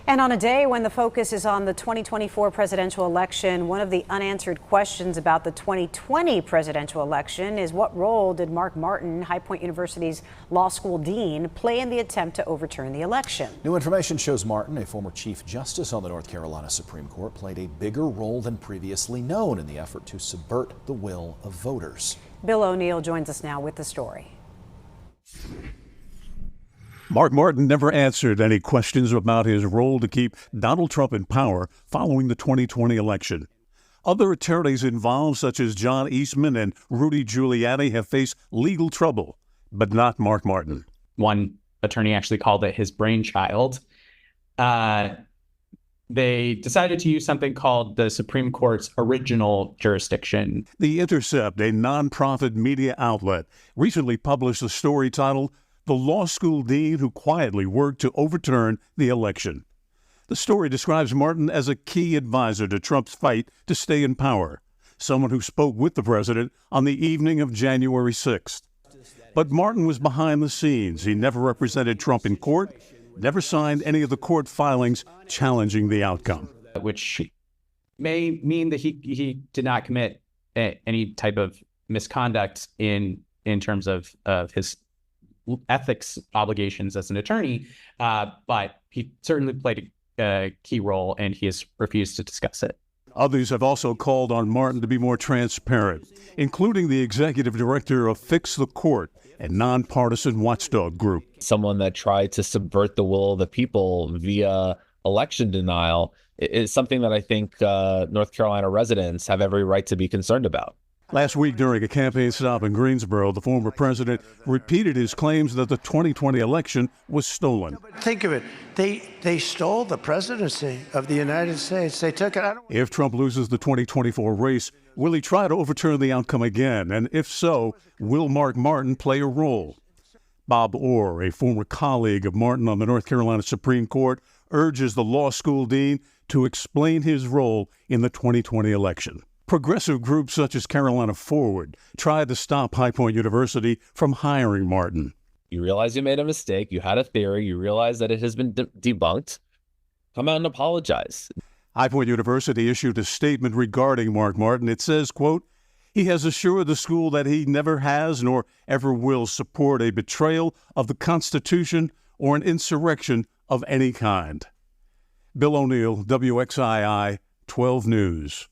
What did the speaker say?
And on a day when the focus is on the 2024 presidential election, one of the unanswered questions about the 2020 presidential election is what role did Mark Martin, High Point University's law school dean, play in the attempt to overturn the election? New information shows Martin, a former Chief Justice on the North Carolina Supreme Court, played a bigger role than previously known in the effort to subvert the will of voters. Bill O'Neill joins us now with the story. Mark Martin never answered any questions about his role to keep Donald Trump in power following the 2020 election. Other attorneys involved, such as John Eastman and Rudy Giuliani, have faced legal trouble, but not Mark Martin. One attorney actually called it his brainchild. They decided to use something called the Supreme Court's original jurisdiction. The Intercept, a nonprofit media outlet, recently published a story titled "The Law School Dean Who Quietly Worked to Overturn the Election." The story describes Martin as a key advisor to Trump's fight to stay in power, someone who spoke with the president on the evening of January 6th. But Martin was behind the scenes. He never represented Trump in court, never signed any of the court filings challenging the outcome. Which may mean that he did not commit any type of misconduct in terms of his ethics obligations as an attorney, but he certainly played a key role, and he has refused to discuss it. Others have also called on Martin to be more transparent, including the executive director of Fix the Court, a nonpartisan watchdog group. Someone that tried to subvert the will of the people via election denial is something that I think North Carolina residents have every right to be concerned about. Last week, during a campaign stop in Greensboro, the former president repeated his claims that the 2020 election was stolen. Think of it. They stole the presidency of the United States. They took it. If Trump loses the 2024 race, will he try to overturn the outcome again? And if so, will Mark Martin play a role? Bob Orr, a former colleague of Martin on the North Carolina Supreme Court, urges the law school dean to explain his role in the 2020 election. Progressive groups such as Carolina Forward tried to stop High Point University from hiring Martin. You realize you made a mistake. You had a theory. You realize that it has been debunked. Come out and apologize. High Point University issued a statement regarding Mark Martin. It says, quote, "He has assured the school that he never has nor ever will support a betrayal of the Constitution or an insurrection of any kind." Bill O'Neill, WXII 12 News.